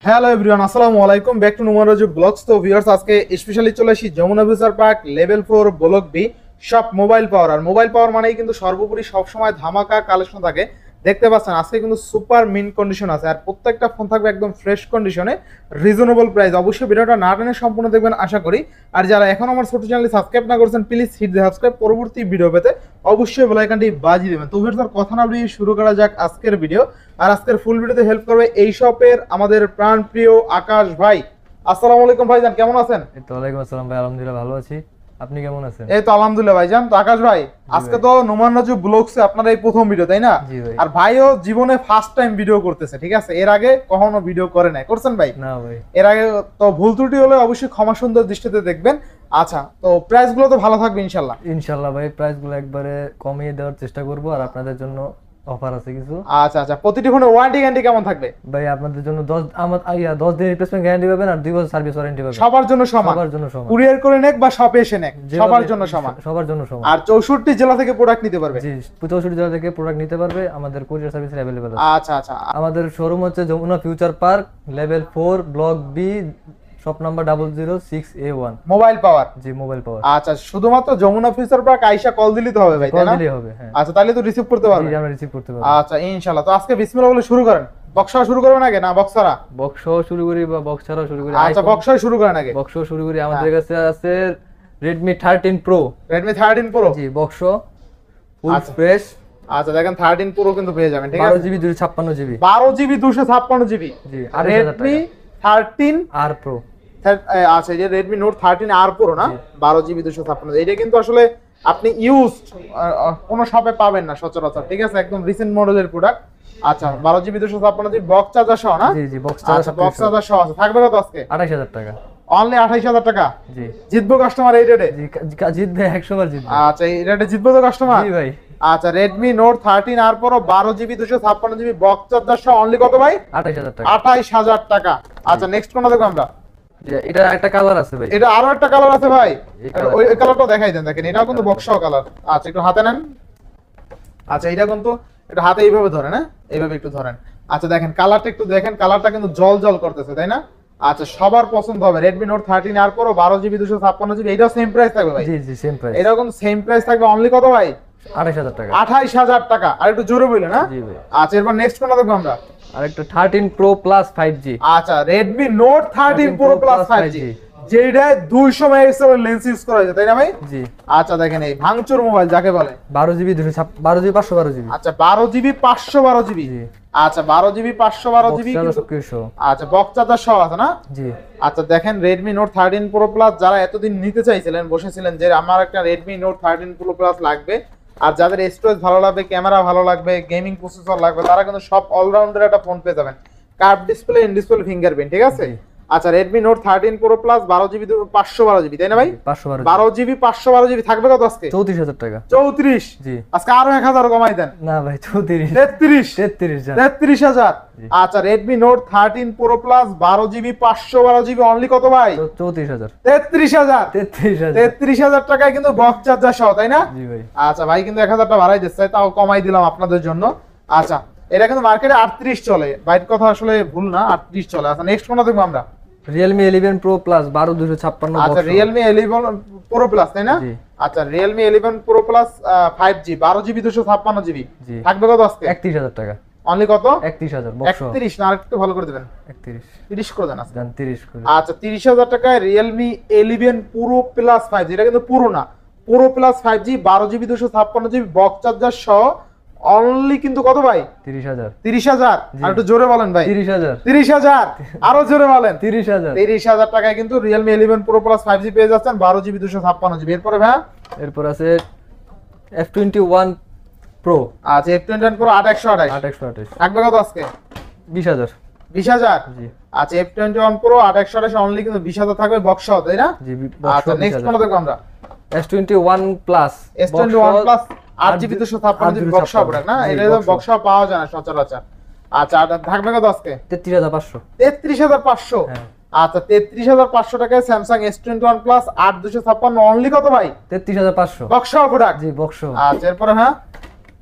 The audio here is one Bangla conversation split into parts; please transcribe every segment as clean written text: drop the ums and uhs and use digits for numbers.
হ্যালো এভরিওয়ান, আসসালামু আলাইকুম, back to Numan Raju vlogs. তো ভিউয়ার্স, আজকে স্পেশালি চলে আসি Jamuna future park level 4 block B সব মোবাইল পাওয়ার। আর মোবাইল পাওয়ার মানেই কিন্তু সর্বোপরি সবসময় ধামাকা কালেকশন থাকে। দেখতে পাচ্ছেন আজকে কিন্তু সুপার মিন কন্ডিশন আছে, আর প্রত্যেকটা ফোন থাকবে একদম ফ্রেশ কন্ডিশনে, রিজনেবল প্রাইস। অবশ্যই ভিডিওটা না টেনে সম্পূর্ণ দেখবেন আশা করি। আর যারা এখন আমার ছোট চ্যানেল সাবস্ক্রাইব না করছেন, প্লিজ হিট দ্য সাবস্ক্রাইব। পরবর্তী ভিডিও পেতে অবশ্যই বেল আইকনটি বাজিয়ে দেবেন। তো ভিউয়ার্স, কথা না বলে শুরু করা যাক আজকের ভিডিও। আর আজকের ফুল ভিডিওতে হেল্প করবে এই শপের আমাদের প্রাণপ্রিয় আকাশ ভাই। আসসালামু আলাইকুম ভাইজান, কেমন আছেন? ওয়ালাইকুম আসসালাম ভাই, আলহামদুলিল্লাহ ভালো আছি। আপনি কেমন আছেন? এই তো আলহামদুলিল্লাহ ভাইজান। তো আকাশ ভাই, আজকে তো নুমান রাজু ব্লগসে আপনার এই প্রথম ভিডিও, তাই না? জি ভাই। আর ভাইও জীবনে ফার্স্ট টাইম ভিডিও করতেছে, ঠিক আছে? এর আগে কখনো ভিডিও করে নাই, করছেন ভাই? না ভাই। এর আগে তো ভুল ত্রুটি হলে অবশ্যই ক্ষমা সুন্দর দৃষ্টিতে দেখবেন। আচ্ছা, তো প্রাইস গুলো তো ভালো থাকবে ইনশাল্লাহ? ইনশাআল্লাহ ভাই, প্রাইস গুলো একবারে কমিয়ে দেওয়ার চেষ্টা করব। আর আপনাদের জন্য অফার আছে কিছু। আচ্ছা আচ্ছা, প্রতিটি ফোনে ওয়ারেন্টি গ্যারান্টি কেমন থাকবে ভাই আপনাদের জন্য 10 দিন রিপ্লেসমেন্ট গ্যারান্টি পাবেন আর 2 বছর সার্ভিস ওয়ারেন্টি পাবেন। সবার জন্য সমান? সবার জন্য সমান। কুরিয়ার করে নেক বা শপে এসে নেক, সবার জন্য সমান? সবার জন্য সমান। আর 64 জেলা থেকে প্রোডাক্ট নিতে পারবে? জি, 64 জেলা থেকে প্রোডাক্ট নিতে পারবে। আমাদের কুরিয়ার সার্ভিস अवेलेबल আছে। আচ্ছা আচ্ছা। আমাদের শোরুম হচ্ছে Jamuna future park level 4 block B shop number 006A1 mobile power? জি, মোবাইল পাওয়ার। আচ্ছা, শুধুমাত্র যমুনা ফিউচার পার্ক আইসা কল দিলেই তো হবে ভাই, তাই কল না? দিলেই হবে, হ্যাঁ। আচ্ছা, তাহলে তো রিসিভ করতে পারবে? জি, আমরা রিসিভ করতে পারবো। আচ্ছা ইনশাআল্লাহ। তো আজকে বিসমিল্লাহ বলে শুরু করেন। বক্সা শুরু করবেন আগে না বক্সারা? বক্স শুরু করি বা বক্স ছাড়াও শুরু করি? আচ্ছা, বক্সাই শুরু করেন আগে। বক্স শুরু করি। আমাদের কাছে আছে Redmi 13 Pro। Redmi 13 Pro? জি, বক্স ফুল ফ্রেশ। আচ্ছা, দেখেন 13 Pro কিন্তু পেয়ে যাবেন, ঠিক আছে? 12GB 256GB। 12GB 256GB। জি, আর Redmi 13 R Pro। আচ্ছা, এই যে Redmi Note 13 R Pro না, 12GB 256। এটা কিন্তু আসলে আপনি ইউজ কোন শপে পাবেন না সচরাচর, ঠিক আছে? একদম রিসেন্ট মডেলের প্রোডাক্ট। আচ্ছা, 12GB 256 বক্স চার্জার সহ না? জি জি, বক্স চার্জার। বক্স চার্জার সহ আছে। থাকবে কত আজকে? 28000 টাকা। অনলি 28000 টাকা? জি। জিতবো কাস্টমার এই রেটে? জি, জিতবে 100 বার জিতবে। আচ্ছা, এই রেটে জিতবো তো কাস্টমার? জি ভাই। আচ্ছা, Redmi Note 13 R Pro 12GB 256GB box charger সহ অনলি কত ভাই? 28000 টাকা। 28000 টাকা। আচ্ছা, নেক্সট কোনটা দেখব আমরা? জি, এটা একটা কালার আছে ভাই। এটা আরো একটা কালার আছে ভাই, ওই কালারটা দেখাই দেন। দেখেন, এটাও কিন্তু বক্স সহ কালার। আচ্ছা, একটু হাতে নেন। আচ্ছা, এটা কিন্তু একটু হাতে এইভাবে ধরেন, হ্যাঁ এইভাবে একটু ধরেন। আচ্ছা, দেখেন কালারটা একটু দেখেন, কালারটা কিন্তু জল জল করতেছে, তাই না? আচ্ছা, সবার পছন্দ হবে Redmi Note 13 R Pro 12GB 256GB। এটাও সেম প্রাইস থাকবে ভাই? জি জি, সেম প্রাইস। এটাও কিন্তু সেম প্রাইস থাকবে। অনলি কত ভাই? 28000 টাকা। 28000 টাকা। আর একটু জোরে বললেন, হ্যাঁ? জি ভাই। আচ্ছা, এরপর নেক্সট কোনটা দেখব আমরা? আরেকটা 13 Pro Plus 5G। আচ্ছা, Redmi Note 13 Pro Plus 5G, যেটা 200 মেগাপিক্সেলের লেন্স ইউজ করা হয়েছে, তাই না ভাই? জি। আচ্ছা, দেখেন এই ভাঙচুর মোবাইল যাকে বলে। 12GB 512GB। আচ্ছা, 12GB 512GB। জি। আচ্ছা, 12GB 512GB আচ্ছা, বক্স চার্জার সহ আছে না? জি। আচ্ছা, দেখেন Redmi Note 13 Pro Plus যারা এতদিন নিতে চাইছিলেন, বসেছিলেন যে আমার একটা Redmi Note 13 Pro Plus লাগবে, আর যাদের স্টোরেজ ভালো লাগবে, ক্যামেরা ভালো লাগবে, গেমিং প্রসেসর লাগবে, তারা কিন্তু সব অলরাউন্ডার একটা ফোন পেয়ে যাবেন। Curve display, in display fingerprint, ঠিক আছে? আচ্ছা, Redmi Note 13 Pro Plus 12GB 512GB, তাই না ভাই? 12GB 512GB থাকবে কত আজকে? 34000 টাকা। 34? জি। আজকে আরো 1000 কমাই দেন। না ভাই, 33। 33000। আচ্ছা, Redmi Note 13 Pro Plus 12GB 512GB only কত ভাই? 34000। 33000? 33000 টাকায় কিন্তু বক্স চার্জার সহ, তাই না? জি ভাই। আচ্ছা, ভাই কিন্তু 1000 টাকা বাড়াই দিচ্ছে, তাও কমাই দিলাম আপনাদের জন্য। আচ্ছা, এটা কিন্তু মার্কেটে 38 চলে, বাইরের কথা আসলে ভুল না, 38 চলে। আচ্ছা, নেক্সট কোনটা দেখবো আমরা? Realme 11 Pro Plus 12256। আচ্ছা, Realme 11 Pro Plus, তাই না? আচ্ছা, Realme 11 Pro Plus 5G 12GB 256GB থাকবে কত আজকে? 31000 টাকা। অনলি কত? 31000 বক্স। 31 না, আরেকটু ভালো করে দিবেন। 30 করে দেন আজকে। 30 করে। আচ্ছা, 30000 টাকায় Realme 11 Pro Plus 5G, এটা কিন্তু পুরো না, Pro Plus 5G 12GB 256GB box charger সহ অনলি কিন্তু কত ভাই? 30000। 30000? আর একটু জোরে বলেন ভাই। 30000। 30000? আরো জোরে বলেন। 30000। 30000 টাকায় কিন্তু Realme 11 Pro Plus 5G পেয়ে যাচ্ছেন 12GB 256GB। এরপরে ভাই এরপর আছে F21 Pro। আচ্ছা, F21 Pro 8128 থাকবে কত আজকে? 20000। 20000? জি। আচ্ছা, F21 Pro 8128 অনলি কিন্তু 20000 থাকবে বক্স সহ, তাই না? জি। আচ্ছা, নেক্সট কোনটা দেখব আমরা? S21 Plus। S21 Plus 8GB 256GB box সহ প্রোডাক্ট না? এটা তো বক্স সহ পাওয়া যায় না সচরাচর। আচ্ছা, এটা থাকবে কত আজকে? 33500। 33500? হ্যাঁ। আচ্ছা, 33500 টাকায় Samsung S21 Plus 8256 অনলি কত ভাই? 33500 বক্স সহ প্রোডাক্ট? জি, বক্স। আচ্ছা, এরপরে হ্যাঁ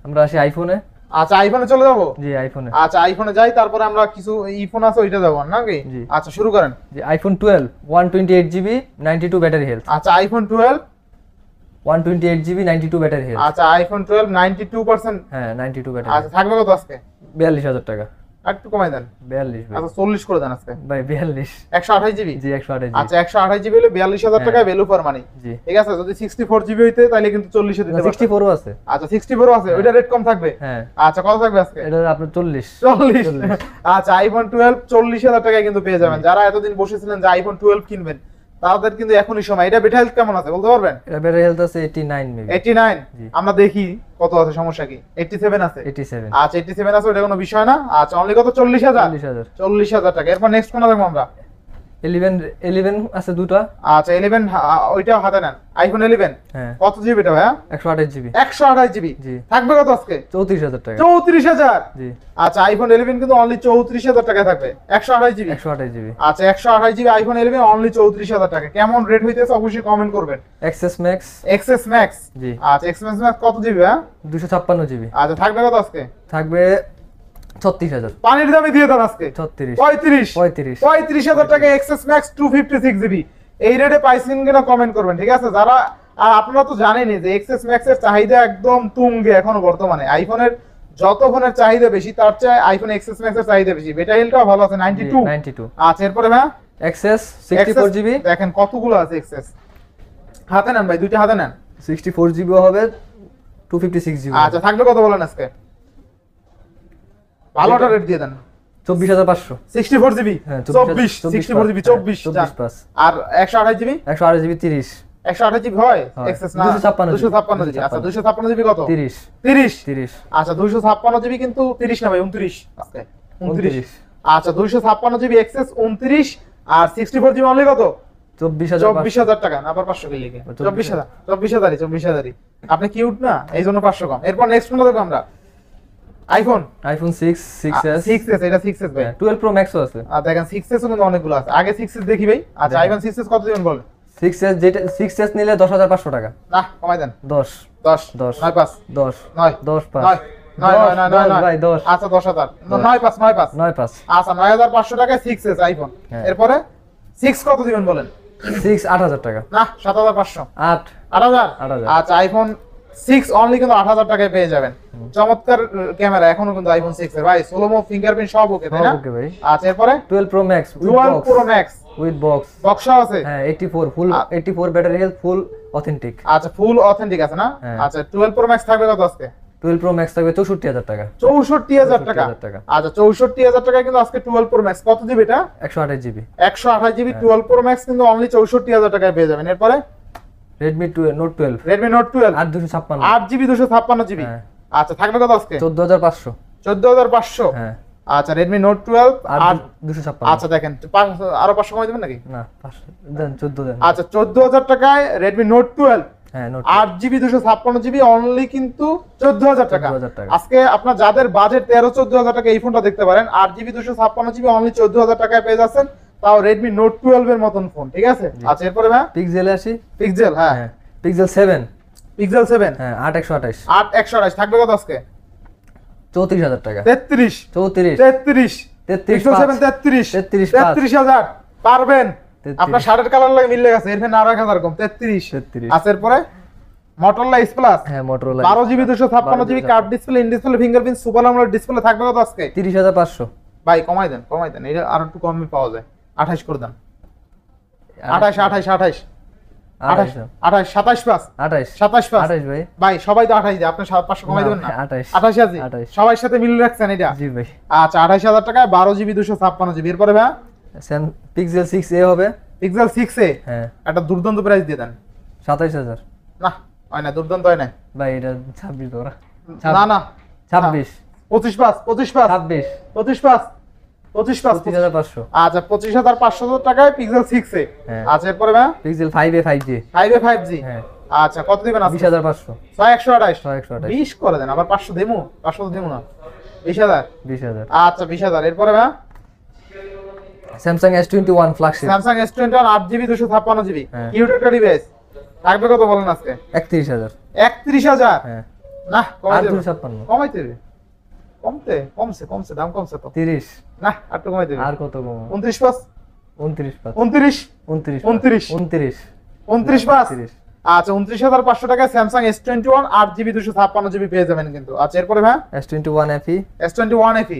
আমরা আসি আইফোনে। আচ্ছা আইফোনে চলে যাবো। জি আইফোনে। আচ্ছা আইফোনে যাই, তারপরে আমরা কিছু ইফোন আছে ওইটা যাবো নাকি? জি। আচ্ছা শুরু করেন। জি আইফোন 12 128GB 92 ব্যাটারি হেলথ। আচ্ছা আইফোন 12 128GB 92 ব্যাটারি হেলথ। আচ্ছা আইফোন 12 92%। হ্যাঁ 92 ব্যাটারি। আচ্ছা থাকবে কত আজকে? 42000 টাকা। আর একটু কমাই দেন। 42 ভাই। আচ্ছা 40 করে দেন আজকে ভাই 42। 128 জিবি। জি 128 আচ্ছা 128 জিবি হলে 42000 টাকা ভ্যালু ফর মানি। জি। ঠিক আছে, যদি 64 জিবি হইতে তাহলে কিন্তু 40 এ দিতে পারতেন। 64 ও আছে। আচ্ছা 64 ও আছে, ওইটা রেট কম থাকবে। হ্যাঁ। আচ্ছা কত থাকবে আজকে? এটা আপনার 40। 40। আচ্ছা আইফোন 12 40000 টাকায় কিন্তু পেয়ে যাবেন। যারা এতদিন বসেছিলেন যে আইফোন 12 কিনবেন, তাদের কিন্তু এখনই সময়। এটা বেটা হেলথ কেমন আছে বলতে পারবেন? এটা ব্যাটারি হেলথ আছে 89 মেবি। 89। জি। আমরা দেখি কত আছে, সমস্যা কি? 87 আছে। 87। আচ্ছা 87 আছে, ওটা কোনো বিষয় না। আচ্ছা অনলি কত? 40000। 40000 টাকা। এরপর নেক্সট কোনটা দেখবো আমরা? 11 আছে দুটো। আচ্ছা 11 ওইটাও হাতে নেন। আইফোন 11 হ্যাঁ। কত জিবি এটা ভাইয়া? 128GB। 128 জিবি। জি। থাকবে কত আজকে? 34000 টাকা। 34000। জি। আচ্ছা আইফোন 11 কিন্তু অনলি 34000 টাকা থাকবে। 128 জিবি। 128GB। আচ্ছা 128 জিবি আইফোন 11 অনলি 34000 টাকা। কেমন রেট হইতেছে অবশ্যই কমেন্ট করবেন। XS max. XS max. জি। আচ্ছা এক্সএস ম্যাক্স কত জিবি হ্যাঁ? 256GB। আচ্ছা থাকবে কত আজকে? থাকবে 36000। পানির দামে দিয়ে দেন আজকে। 36। 35000 টাকা এক্সএস ম্যাক্স 256 জিবি। এই রেটে পাইছেন কিনা কমেন্ট করবেন, ঠিক আছে? যারা আর আপনারা তো জানেনই যে এক্সএস ম্যাক্স এর চাহিদা একদম তুঙ্গে এখনো বর্তমানে। আইফোনের যত ফোনের চাহিদা বেশি, তার চেয়ে আইফোন এক্সএস ম্যাক্স এর চাহিদা বেশি। বেটা হেলটাও ভালো আছে 92। আচ্ছা এরপরে ভাই এক্সএস 64GB। দেখেন কতগুলো আছে এক্সএস। হাতে নেন ভাই, দুইটা হাতে নেন। 64GB হবে 256GB। আচ্ছা থাকবে কত বলেন আজকে? ভালোটা রেট দিয়ে দেন। 24500। 64 জিবি। হ্যাঁ 24 64 জিবি 24 24 পাস। আর 128 জিবি। 128GB 30। 128 জিবি হয় এক্সেস না? 256 জিবি। আচ্ছা 256 জিবি কত? 30। 30। আচ্ছা 256 জিবি কিন্তু 30 না ভাই 29 আজকে 29। আচ্ছা 256 জিবি এক্সেস 29 আর 64 জিবি অনলি কত? 24000 টাকা না, আবার 500 কে লিখে 24000 আপনি কিউট না এই জন্য 500 কম। এরপর নেক্সট কোনটা দেখব আমরা? IPhone 6s। 6s এটা 6s ভাই। 12 Pro Max ও আছে। আর দেখেন 6s কিন্তু অনেকগুলো আছে। আগে 6s দেখি ভাই। আচ্ছা আইফোন 6s কত দিবেন বলেন? 6s যেটা 6s নিলে 10500 টাকা। না কমাই দেন। 10 9 5 10 9 10 5 9 ভাই 10। আচ্ছা 10000 9 5 9 5। আচ্ছা 9500 টাকায় 6s আইফোন। এরপরে 6 কত দিবেন বলেন? 6 8000 টাকা। না 7500। 8000। আচ্ছা আইফোন 6 অনলি কিন্তু 8000 টাকায় পেয়ে যাবেন। চমৎকার ক্যামেরা এখনো কিন্তু আইফোন 6 এর ভাই, সোলোমো ফিঙ্গারপ্রিন্ট সব ওকে তাই না? ওকে ভাই। আচ্ছা এরপরে 12 Pro Max 12 Pro Max with box. বক্সও আছে। হ্যাঁ 84 ফুল 84 ব্যাটারি হেলথ ফুল অথেন্টিক। আচ্ছা ফুল অথেন্টিক আছে না? আচ্ছা 12 Pro Max থাকবে কত আজকে? 12 Pro Max থাকবে 64000 টাকা। 64000 টাকা। আচ্ছা 64000 টাকা কিন্তু আজকে 12 Pro Max কত জিবি এটা? 128GB। 128 জিবি 12 Pro Max কিন্তু অনলি 64000 টাকায় পেয়ে যাবেন। এরপরে Redmi Note 12 Redmi Note 12 8 8 GB 256 GB. আচ্ছা থাকবে কত আজকে? 14500। 14500। হ্যাঁ। আচ্ছা Redmi Note 12 8 256। আচ্ছা দেখেন আরো 500 কমাই দিবেন নাকি? না 500 দেন 14 দেন। আচ্ছা 14000 টাকায় Redmi Note 12 হ্যাঁ Note 8 জিবি 256 জিবি অনলি কিন্তু 14000 টাকা। 14000 টাকা। আজকে আপনার যাদের বাজেট 13-14000 টাকা এই ফোনটা দেখতে পারেন। 8 জিবি 256 জিবি অনলি 14000 টাকায় পেয়ে যাচ্ছেন, তাও Redmi Note 12 এর মতন ফোন, ঠিক আছে? আচ্ছা এরপরে ভাই পিক্সেলে আসি। পিক্সেল হ্যাঁ পিক্সেল 7 পিক্সেল 7 হ্যাঁ 8128 8128 থাকবে কত আজকে? 34000 টাকা। 33 33 পিক্সেল 7 33 33000 পারবেন? 33 আপনার শার্টের কালার লাগে মিলে গেছে, এখানে আর 1000 কম 33। আচ্ছা এরপরে Motorola X Plus হ্যাঁ Motorola 12 GB 256 GB curve display, in display fingerprint super AMOLED display থাকবে কত আজকে? 30500 ভাই কমাই দেন এটা আর একটু কমে পাওয়া যায়। 28 করে দেন। 28 27 ভাই। ভাই সবাই তো 28 দেয়, আপনি 500 কমাই দিবেন না? 28 আছে সবার সাথে মিল রাখছেন এটা? জি ভাই। আচ্ছা 28000 টাকায় 12 জিবি 256 জিবি। এরপরে ভাই পিক্সেল 6a হবে। পিক্সেল 6a হ্যাঁ একটা দুর্দান্ত প্রাইস দিয়ে দেন। 27000 না হয় না, দুর্দান্ত হয় না ভাই, এটা 26 ধরা। না 26 25 পাস 26 25500। আচ্ছা 25500 টাকায় পিক্সেল 6a। আচ্ছা এরপরে ভাই পিক্সেল 5a 5G 5G হ্যাঁ। আচ্ছা কত দিবেন? 20500 6128 20 করে দেন, আবার 500 দেবো? 500 দেবো না, 20000। আচ্ছা 20000। এরপরে ভাই Samsung S21 flagship. Samsung S21 8 GB 256 GB cute একটা ডিভাইস থাকবে কত বলেন আজকে? 31000। 31000 হ্যাঁ না কমাই দেব, 256 কমাইতে হবে কমছে দাম কমছে তো 30 না আর একটু কমাই দেবে আর কত কম 29 পাস 29 পাঁচ 29 29 29 29 29 পাস 29 আচ্ছা 29500 টাকায় স্যামসাং S21 8GB 256GB পেয়ে যাবেন কিন্তু। আচ্ছা এরপরে ভাই S21 FE S21 FE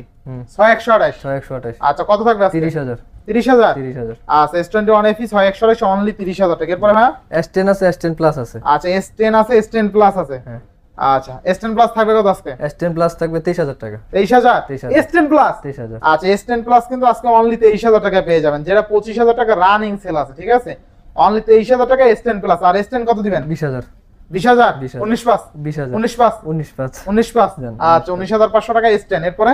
6128 6128 আচ্ছা কত থাকবে আজকে 30000 30000 30000 আচ্ছা S21 FE 6128 অনলি 30000 টাকা। এরপরে ভাই S10 আছে S10 প্লাস আছে আচ্ছা S10 আছে S10 প্লাস আছে হ্যাঁ আচ্ছা S10 প্লাস থাকবে কত আজকে S10 প্লাস থাকবে 23000 টাকা 23000 23,000 S10 প্লাস 23000 আচ্ছা S10 প্লাস কিন্তু আজকে অনলি 23000 টাকা পেয়ে যাবেন, যেটা 25000 টাকা রানিং সেল আছে, ঠিক আছে? অনলি 23000 টাকা S10 প্লাস। আর S10 কত দিবেন? 20000 20000 20,000 19 পাস 20000 19 পাস 19 পাঁচ 19 পাস জান, আচ্ছা 19500 টাকা S10। এরপরে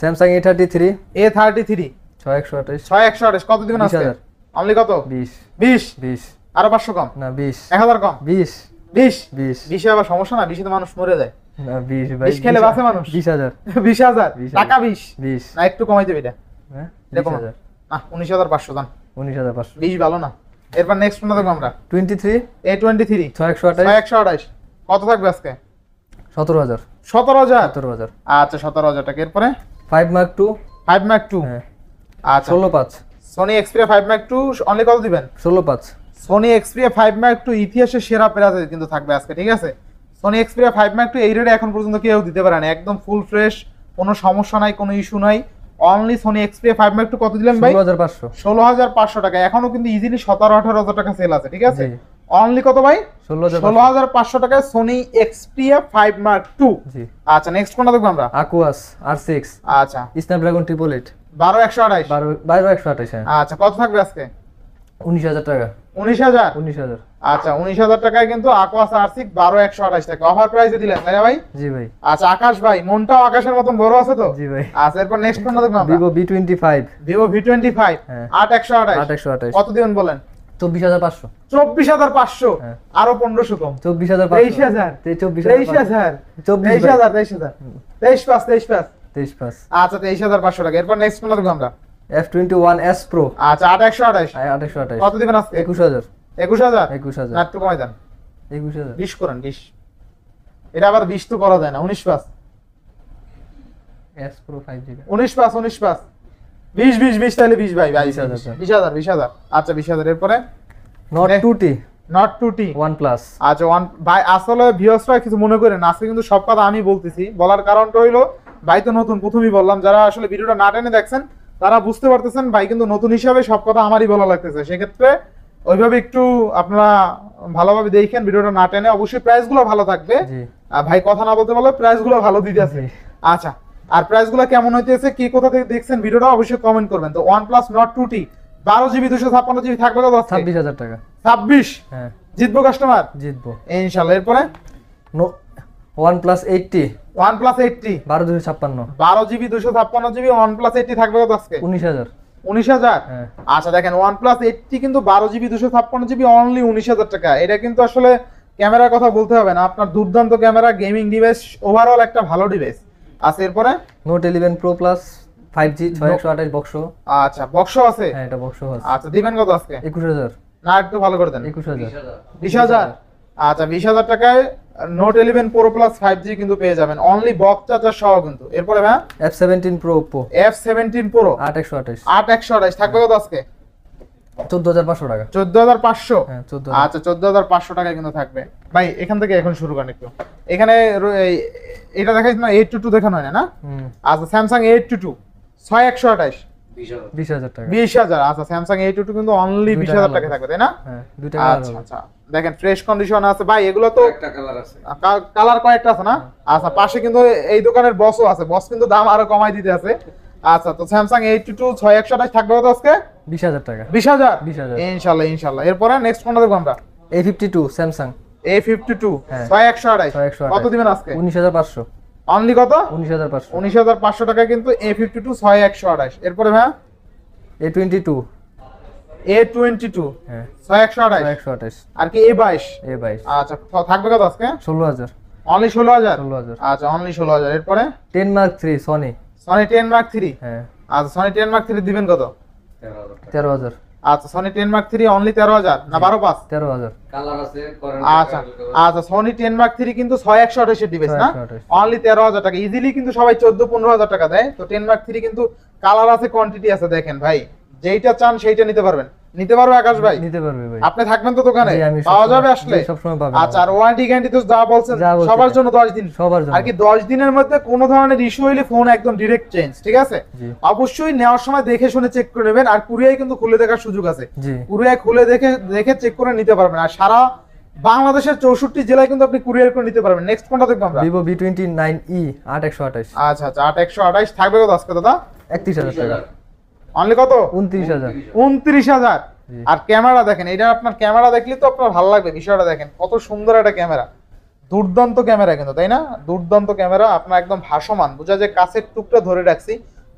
স্যামসাং A33 A33 6128 6128 কত দিবেন আজকে? 20,000 অনলি কত? 20 20 20 আরো 500 কম না 20 1000 কম 20 20 20 20 আবার সমস্যা না, 20 তে মানুষ মরে যায়। না 20 ভাই 20 খেলে বাঁচে মানুষ। 20000 20000 20,000 টাকা 20 20 না একটু কমাই দেবে এটা। হ্যাঁ এরকম 20000 না 19500 দাম 19500 20 ভালো না। এরপর নেক্সট কোনটা দেখব আমরা? 23 A23 6128 6128 কত থাকবে আজকে? 17000 17000 17000 আচ্ছা 17000 টাকা। এরপরে 5 Mark 2 5 Mark 2 হ্যাঁ আচ্ছা 16 5 Sony Xperia 5 Mark 2 অনলি কত দিবেন? 16 5 Sony Xperia 5 Mark 2 ইতিহাসের সেরা প্রাইসে কিন্তু থাকবে আজকে, ঠিক আছে? Sony Xperia 5 Mark 2 এই রেটে এখন পর্যন্ত কেউ দিতে পারে না, একদম ফুল ফ্রেশ, কোনো সমস্যা নাই, কোনো ইস্যু নাই। অনলি Sony Xperia 5 Mark 2 কত দিলেন ভাই? 16500 16500 টাকা। এখনো কিন্তু ইজিলি 17-18000 টাকা সেল আছে, ঠিক আছে? জি। অনলি কত ভাই? 16500 16500 টাকায় Sony Xperia 5 Mark 2। জি আচ্ছা নেক্সট কোনটা দেখব আমরা? Aquas R6 আচ্ছা Snapdragon 888 12128 12128 হ্যাঁ আচ্ছা কত থাকবে আজকে? 19000 টাকা 19000 19000 আচ্ছা 19000 টাকায় কিন্তু Aquas R6 12128 টাকা অফার প্রাইসে দিলেন, তাই না ভাই? জি ভাই আচ্ছা আকাশ ভাই, মনটাও আকাশের মতন বড় আছে তো? জি ভাই আচ্ছা এরপর নেক্সট কোনটা দেখব আমরা? Vivo V25 Vivo V25 হ্যাঁ 8128 8128 কত দিবেন বলেন? 24500 24500 হ্যাঁ। আরো 1500 কম 24500 23000 24500 23000 23 পাস 23 পাঁচ আচ্ছা 23500 টাকা। এরপর নেক্সট কোনটা দেখব আমরা? F21s Pro আচ্ছা 8128 8128 কত দিবেন আজকে? 21000 21000 21000 না একটু কমাই দেন 21000 20 করেন 20 এটা আবার 20 তো করা যায় না। 19 pass S Pro 5GB 19 pass 20 তাহলে 20 ভাই 20,000 20000 আচ্ছা 20000 এরপরে Note 2T not 2T OnePlus আচ্ছা ওয়ান ভাই আসলে ভিউয়ার্সরা কিছু মনে করেন না, আজকে কিন্তু সব কথা আমি বলতেছি, বলার কারণটা হইলো ভাই তো নতুন, প্রথমেই বললাম, যারা আসলে ভিডিওটা না টেনে দেখছেন তারা বুঝতে পারতেছেন ভাই কিন্তু নতুন হিসাবে সব কথা আমারই বলা লাগতেছে, সেক্ষেত্রে ওইভাবে একটু আপনারা ভালোভাবে দেখেন ভিডিওটা না টেনে। অবশ্যই প্রাইসগুলো ভালো থাকবে, জি আর ভাই কথা না বলতে বলে প্রাইসগুলো ভালো দিতে আছে। জি। আচ্ছা আর প্রাইসগুলো কেমন হইতেছে, কি কোথা থেকে দেখছেন ভিডিওটা অবশ্যই কমেন্ট করবেন। তো OnePlus Nord 2T 12GB 256GB থাকবে কত আজকে? 26000 টাকা 26 হ্যাঁ জিতবো কাস্টমার জিতবো ইনশাআল্লাহ। এরপরে no OnePlus 80 OnePlus 80 12256 12GB 256GB OnePlus 80 থাকবে কত আজকে? 19000 19000 হ্যাঁ আচ্ছা দেখেন OnePlus 80 কিন্তু 12GB 256GB অনলি 19000 টাকা। এটা কিন্তু আসলে ক্যামেরার কথা বলতে হবে না, আপনার দুর্দান্ত ক্যামেরা, গেমিং ডিভাইস, ওভারঅল একটা ভালো ডিভাইস। আচ্ছা এরপরে Note 11 Pro Plus 5G 6128 box আচ্ছা বক্স আছে, হ্যাঁ এটা বক্স আছে আচ্ছা দিবেন কত আজকে? 21000 না একটু ভালো করে দেন 21000 20000 আচ্ছা 20000 টাকায় Note 11 Pro Plus 5G কিন্তু পেয়ে যাবেন অনলি বক্স চার্জার সহ কিন্তু। এরপরে ভাই F17 Pro Oppo F17 Pro 8128 8128 থাকবে কত আজকে? 14500 টাকা 14500 হ্যাঁ 14000 আচ্ছা 14500 টাকা কিন্তু থাকবে ভাই। এখান থেকে এখন শুরু করেন একটু, এখানে এটা দেখাইছ না 822 দেখানো হয় না? হুম আচ্ছা স্যামসাং 822 6128 20000 টাকা 20000 আচ্ছা স্যামসাং 822 কিন্তু অনলি 20000 টাকা থাকবে, তাই না? হ্যাঁ দুইটা কালার আচ্ছা হবে আচ্ছা দেখেন ফ্রেশ কন্ডিশন আছে ভাই, এগুলো তো একটা কালার আছে কালার কয়েকটা আছে না? আচ্ছা পাশে কিন্তু এই দোকানের বসও আছে, বস কিন্তু দাম আরো কমাই দিতে আছে। আচ্ছা তো স্যামসাং 822 6128 থাকবে কত আজকে? 20000 টাকা 20000 20000 ইনশাআল্লাহ ইনশাআল্লাহ। এরপরে নেক্সট কোনটা দেখব আমরা? A52 Samsung A52 হ্যাঁ। 6128 6128 কত দিবেন আজকে? 19500 অনলি কত? 19500 19500 টাকা কিন্তু A52 6128। এরপরে ভাই A22 A22 হ্যাঁ 6128 128 আর কি A22 A22 আচ্ছা থাকবে কত আজকে? 16000 অনলি 16000 16000 আচ্ছা অনলি 16000। এরপরে 10 Mark 3 Sony Sony 10 Mark 3 হ্যাঁ আচ্ছা Sony 10 Mark 3 দিবেন কত? 13000 আচ্ছা সনি 10 মার্ক 3 অনলি 13000 না 12,500? 13,000 কালার আছে আচ্ছা আচ্ছা সনি 10 মার্ক 3 কিন্তু 6128 এর ডিভাইস না, 6128 অনলি 13000 টাকা। ইজিলি কিন্তু সবাই 14-15,000 টাকা দেয়। তো 10 মার্ক 3 কিন্তু কালার আছে, কোয়ান্টিটি আছে, দেখেন ভাই যেইটা চান সেইটা নিতে পারবেন। নিতে পারবে আকাশ ভাই? নিতে পারবে ভাই। আপনি থাকবেন তো দোকানে? জি, আমি পাওয়া সবসময়- যাবে আসলে? জি, সবসময় পাবেন। আচ্ছা আর ওয়ারেন্টি গ্যারান্টি তো যা বলছেন যা বলছি সবার তাই। জন্য 10 দিন। সবার জন্য। আর কি 10 দিনের মধ্যে কোনো ধরনের ইস্যু হইলে ফোন একদম ডিরেক্ট চেঞ্জ, ঠিক আছে? জি। অবশ্যই নেওয়ার সময় দেখে শুনে চেক করে নেবেন। আর কুরিয়ায় কিন্তু খুলে দেখার সুযোগ আছে, জি কুরিয়ায় খুলে দেখে দেখে চেক করে নিতে পারবেন। আর সারা বাংলাদেশের 64 জেলায় কিন্তু আপনি কুরিয়ার করে নিতে পারবেন। নেক্সট কোনটা দেখবো আমরা? Vivo V29e 8128 আচ্ছা আচ্ছা 8128 থাকবে কত আজকে দাদা? 31,000 টাকা। অনলি কত? 29,000 29,000। জি। আর ক্যামেরা দেখেন, এটা আপনার ক্যামেরা দেখলে তো আপনার ভালো লাগবে। বিষয়টা দেখেন কত সুন্দর একটা ক্যামেরা, দুর্দান্ত ক্যামেরা কিন্তু, তাই না? দুর্দান্ত ক্যামেরা, আপনার একদম ভাসমান, বোঝা যায় কাছের টুকটা ধরে রাখছি।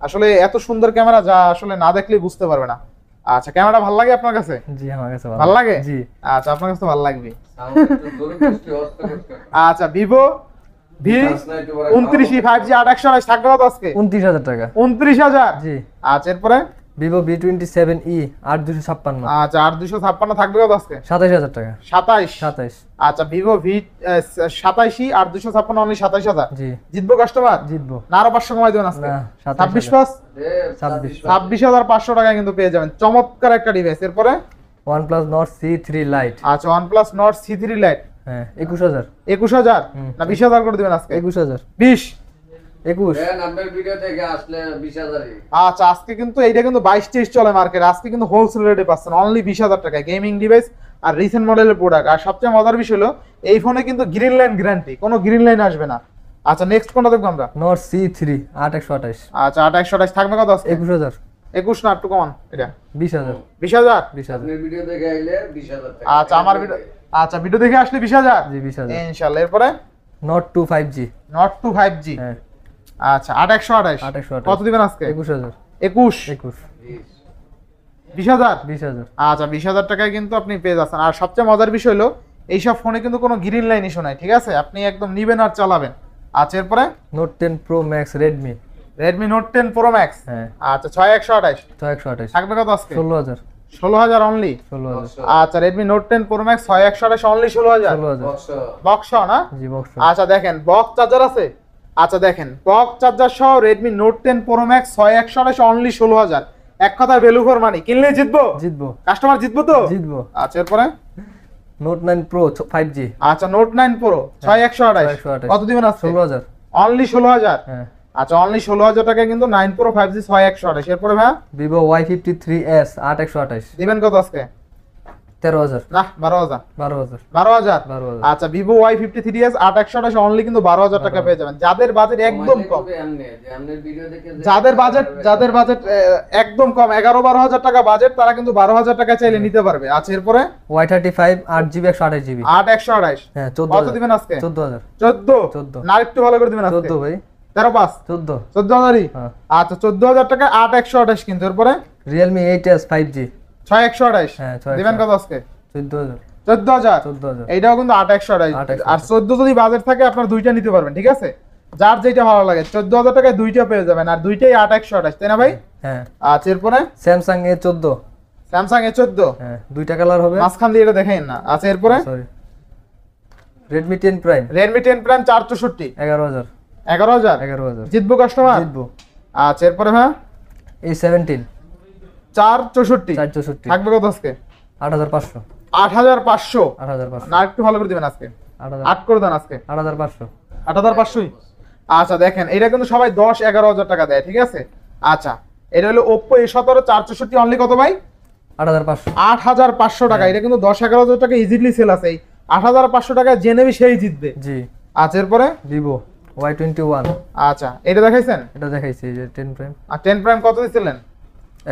আসলে এত সুন্দর ক্যামেরা যা আসলে না দেখলে বুঝতে পারবে না। আচ্ছা ক্যামেরা ভালো লাগে আপনার কাছে? জি আমার কাছে ভালো লাগে? জি। আচ্ছা আপনার কাছে ভালো লাগবে। সাউন্ড একটু দূরে বসতে অস্ত করতে আচ্ছা ভিভো ভি 29 5G 8128 থাকবে কত আজকে? 29,000 টাকা। 29,000। জি। আচ্ছা এরপরে Vivo V27e 8256 আচ্ছা 8256 থাকবে কত আজকে? 27,000 টাকা। 27। আচ্ছা ভিভো ভি 27 8256 অনলি 27,000। জি জিতবো কাস্টমার? জিতবো না আরো 500 কমাই দেবেন আজকে? না, 26 27,000 পাস 26 26,500 টাকায় কিন্তু পেয়ে যাবেন। চমৎকার একটা ডিভাইস। এরপরে OnePlus Nord C3 Lite। আচ্ছা OnePlus Nord C3 Lite হ্যাঁ 21,000 21,000 না 20,000 করে দিবেন আজকে? 21,000 20। 21 দেন আপনার ভিডিও থেকে আসলে 20,000 আচ্ছা আজকে কিন্তু এইটা কিন্তু 22-23 চলে মার্কেট, আজকে কিন্তু হোলসেল রেটে পাচ্ছেন অনলি 20,000 টাকায় গেমিং ডিভাইস আর রিসেন্ট মডেলের প্রোডাক্ট। আর সবচেয়ে মজার বিষয় হলো এই ফোনে কিন্তু গ্রিন লাইন গ্যারান্টি, কোনো গ্রিন লাইন আসবে না। আচ্ছা নেক্সট কোনটা দেখবো আমরা? Nord C3 8128 আচ্ছা 8128 থাকবে কত আজকে? 21,000 21 না একটু কমান এটা? 20,000 20,000। 20,000 আপনার ভিডিও দেখে আইলে 20,000 টাকা। আচ্ছা আমার ভিডিও, আচ্ছা ভিডিও দেখে আসলে 20,000 জি 20,000 ইনশাআল্লাহ। এরপরে Nord 2 5G নট 2 5G হ্যাঁ আচ্ছা 8128 8128 কত দিবেন আজকে? 21,000 21 21 20,000। 20,000 আচ্ছা 20,000 টাকায় কিন্তু আপনি পেয়ে যাচ্ছেন। আর সবচেয়ে মজার বিষয় হলো এইসব ফোনে কিন্তু কোনো গ্রিন লাইন ইস্যু নাই, ঠিক আছে? আপনি একদম নিবেন আর চালাবেন। আচ্ছা এরপরে Note 10 Pro Max Redmi Redmi Note 10 Pro Max হ্যাঁ আচ্ছা 6128 6128 থাকবে কত আজকে? 16,000 16,000 অনলি। 16,000 আচ্ছা Redmi Note 10 Pro Max 6128 only 16,000। 16,000 box box না? জি বক্স আচ্ছা দেখেন বক্স চার্জার আছে। আচ্ছা দেখেন বক্স চার্জার সহ Redmi Note 10 Pro Max 6128 only 16,000। এক কথায় ভ্যালু ফর মানি, কিনলে জিতবো, জিতবো কাস্টমার জিতবো তো? জিতবো আচ্ছা এরপরে Note 9 Pro 5G আচ্ছা Note 9 Pro 6128 6128 কত দিবেন আজকে? 16,000 অনলি 16,000। হ্যাঁ আচ্ছা অনলি 16,000 টাকায় কিন্তু 9 Pro 5G 6128। এরপরে ভাই Vivo Y53s 8128 দিবেন কত আজকে? 13,000 না 12,000। 12,000 12,000। 12,000 আচ্ছা Vivo Y53s 8128 অনলি কিন্তু 12,000 টাকা পেয়ে যাবেন। যাদের বাজেট একদম কম, এমনি যে আপনার ভিডিও দেখে যাদের বাজেট একদম কম 11-12,000 টাকা বাজেট, তারা কিন্তু 12,000 টাকা চাইলে নিতে পারবে। আচ্ছা এরপরে Y35 8GB 128GB 8128 হ্যাঁ কত 14,000 দিবেন আজকে? 14,000 14 না একটু ভালো করে দিবেন আজকে? 14 ভাই 13 14 14,000ই। হ্যাঁ আচ্ছা 14,000 টাকা 8128 কিন্তু। এরপরে Realme 8s 5G 6128 হ্যাঁ 6 দিবেন কত আজকে? 14,000 14,000। 14,000 এইটাও কিন্তু 8128। 8128 আর 14 যদি বাজেট থাকে আপনার দুইটা নিতে পারবেন, ঠিক আছে? যার যেটা ভালো লাগে 14,000 টাকায় দুইটা পেয়ে যাবেন, আর দুইটাই 8128, তাই না ভাই? হ্যাঁ আচ্ছা এরপরে Samsung A14 স্যামসাং A14 হ্যাঁ দুইটা কালার হবে মাঝখান দিয়ে এটা দেখাইন না। আচ্ছা এরপরে sorry Redmi 10 Prime Redmi 10 Prime 464 11,000 11,000 জিতবো কাস্টমার? জিতবো আচ্ছা এরপরে ভাই A17 464 464 থাকবে কত আজকে? 8,500 8,500 8,500 না একটু ভালো করে দিবেন আজকে? 8,000 8 করে দেন আজকে। 8,500 8,500। আচ্ছা দেখেন এটা কিন্তু সবাই 10-11,000 টাকা দেয়, ঠিক আছে? আচ্ছা এটা হলো Oppo A17 464 অনলি কত ভাই? 8,500 8,500 টাকা। এটা কিন্তু 10-11,000 টাকা ইজিলি সেল আছে। এই 8,500 টাকা যে নেবে সেই জিতবে। জি আচ্ছা এরপরে Vivo Y21 আচ্ছা এটা দেখাইছেন? এটা দেখাইছি এই যে 10 Prime আর 10 প্রাইম কত দিছিলেন?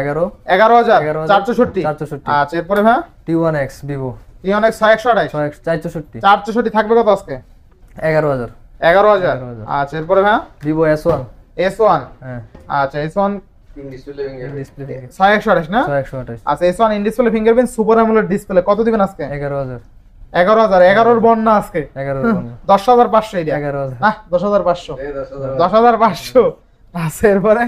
11 11,000 11,000 464। 464 আচ্ছা এরপরে ভাই T1X Vivo T1X 628 464 464 থাকবে কত আজকে? 11,000 11,000। 11,000 আচ্ছা এরপরে ভাই Vivo S1 S1 হ্যাঁ আচ্ছা S1 তিন ডিসপ্লে ভেঙে ডিসপ্লে থেকে 628 না? 628 আচ্ছা S1 in display fingerprint super AMOLED display কত দিবেন আজকে? 11,000 11,000 11 এর বন্যা আজকে 11,000 10,500 এটা 11,000 না 10,500 10,000 10,500। আচ্ছা এরপরে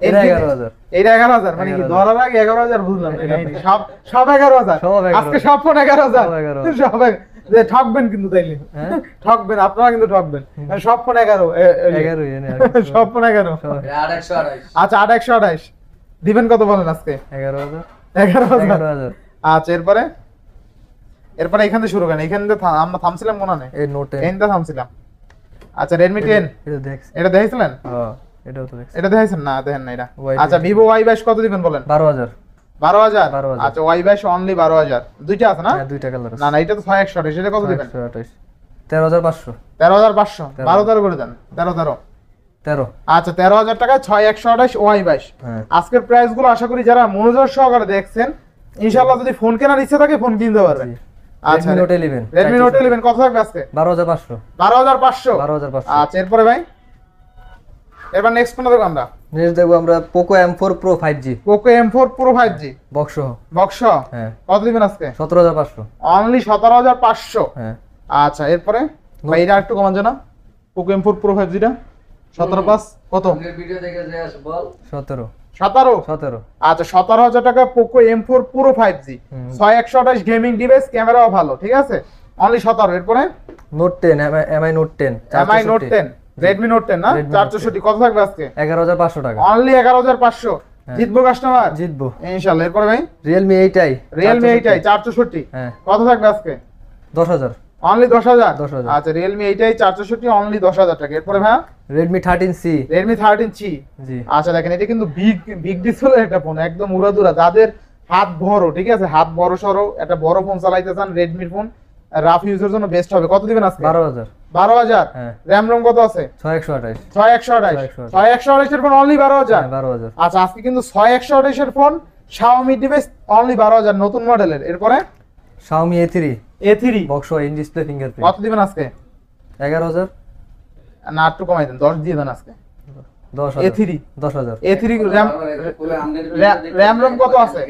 এটা 11,000 এইটা 11,000 মানে কি 11,000 ধরার আগে 11,000 বুঝলাম না, কাহিনী। সব সব 11,000 সব 11,000 আজকে সব ফোন 11,000 সব 11,000 সব যে ঠকবেন কিন্তু তাইলে হ্যাঁ? ঠকবেন, আপনারা কিন্তু ঠকবেন। সব ফোন 11 11 এনে আর কিছু। সব ফোন 11 সব 828 আচ্ছা 8,128 দিবেন কত বলেন আজকে? 11,000 11,000 11,000 আচ্ছা এরপরে এখান থেকে শুরু করেন, এখান থেকে আমরা থামছিলাম মনে নেই, এই নোট 10 এখান থেকে থামছিলাম। আচ্ছা রেডমি 10 এটা দেখ। এটা দেখাইছিলেন? হ্যাঁ এটাও তো দেখ। এটা দেখাইছেন না? দেখেন না এটা। Y22 আচ্ছা ভিভো Y22 কত দিবেন বলেন? 12,000 12,000 12,000 আচ্ছা Y22 অনলি 12,000 দুইটা আছে না? হ্যাঁ দুইটা কালার আছে। না না এটা তো 6128, এটা কত দিবেন? 128 13,500 13,500 12 করে দেন, 13 13 আচ্ছা 13,000 টাকায় 6128 Y22। হ্যাঁ আজকের প্রাইস গুলো আশা করি যারা মনোযোগ সহকারে দেখছেন ইনশাআল্লাহ যদি ফোন কেনার ইচ্ছা থাকে ফোন কিনতে পারবেন। জি। আচ্ছা Redmi Note 11 Redmi Note 11 কত থাকবে আজকে? 12,500 12,500 12,500 আচ্ছা এরপরে ভাই এবার নেক্সট কোন দেখব আমরা? নেক্সট দেখবো আমরা Poco M4 Pro 5G Poco M4 Pro 5G box সহ। বক্স হ্যাঁ কত দিবেন আজকে? 17,500 অনলি 17,500 হ্যাঁ আচ্ছা এরপরে ভাই এটা একটু কমান জানা Poco M4 Pro 5G টা 17,500 কত? আপনার ভিডিও দেখে যে আস বল 17 17 আচ্ছা 17,000 টাকা Poco M4 Pro 5G 6128 gaming device, ক্যামেরাও ভালো, ঠিক আছে? অনলি 17। এরপরে Note 10 MI Note 10 MI Note 10 Redmi Note 10 না Redmi Note 464 কত থাকবে আজকে? 11,500 টাকা অনলি 11,500 জিতবো কাস্টমার জিতবো। ইনশাআল্লাহ। এরপরে ভাই Realme 8i Realme 8i 464 হ্যাঁ কত থাকবে আজকে? 10,000 অনলি 10,000 10,000 আচ্ছা Realme 8i 464 অনলি 10,000 টাকা। এরপরে ভাই Redmi 13C Redmi 13C জি আচ্ছা দেখেন এটা কিন্তু বিগ ডিসপ্লে একটা ফোন, একদম উড়াদুরা, যাদের হাত বড়, ঠিক আছে, হাত বড় সরো একটা বড় ফোন চালাইতে চান রেডমির ফোন রাফ ইউজের জন্য বেস্ট হবে। কত দিবেন আজকে? 12,000 12,000 হ্যাঁ র‍্যাম রম কত আছে? 6128 6128 6128 এর ফোন অনলি 12,000 হ্যাঁ 12,000 আচ্ছা আজকে কিন্তু 6128 এর ফোন Xiaomi ডিভাইস অনলি 12,000 নতুন মডেলের। এরপরে Xiaomi A3 box in display fingerprint কত দিবেন আজকে? 11,000 না একটু কমাই দেন, 10 দিয়ে দেন আজকে। 10,000 A3 10,000 র‍্যাম RAM ROM কত আছে?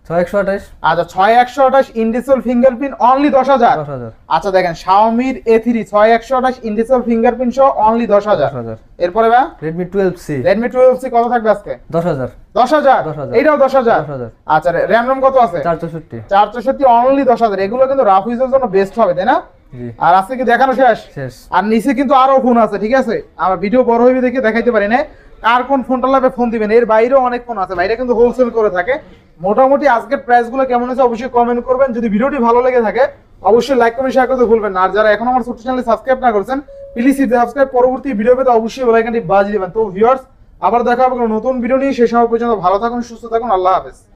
6128 আচ্ছা 6128 ইনডিসপ্লে ফিঙ্গারপ্রিন্ট অনলি 10,000 10,000 আচ্ছা দেখেন Xiaomi A3 6128 ইনডিসপ্লে ফিঙ্গারপ্রিন্ট সহ অনলি 10,000 10,000 এরপরে ভাই Redmi 12C Redmi 12C কত থাকবে আজকে? 10,000 10,000 10,000 এইটাও 10,000 10,000 আচ্ছা র‍্যাম রম কত আছে? 464 464 অনলি 10,000। এগুলো কিন্তু রাফ ইউজের জন্য বেস্ট হবে, তাই না? জি আর আজকে কি দেখানো শেষ? শেষ আর নিচে কিন্তু আরো ফোন আছে, ঠিক আছে? আমার ভিডিও বড় হইবে দেখে দেখাইতে পারি না কার কোন ফোনটা লাগবে ফোন দিবেন। এর বাইরেও অনেক ফোন আছে, বাইরে কিন্তু হোলসেল করে থাকে। মোটামুটি আজকের প্রাইস গুলো কেমন আছে অবশ্যই কমেন্ট করবেন। যদি ভিডিওটি ভালো লেগে থাকে অবশ্যই লাইক কমেন্ট শেয়ার করতে ভুলবেন না। আর যারা এখন আমার ছোট চ্যানেলে সাবস্ক্রাইব না করেছেন প্লিজ সাবস্ক্রাইব, পরবর্তী ভিডিও পেতে অবশ্যই বেল আইকনটি বাজিয়ে দিবেন। তো ভিউয়ার্স আবার দেখা হবে কোনো নতুন ভিডিও নিয়ে, সেই সময় পর্যন্ত ভালো থাকুন, সুস্থ থাকুন, আল্লাহ হাফেজ।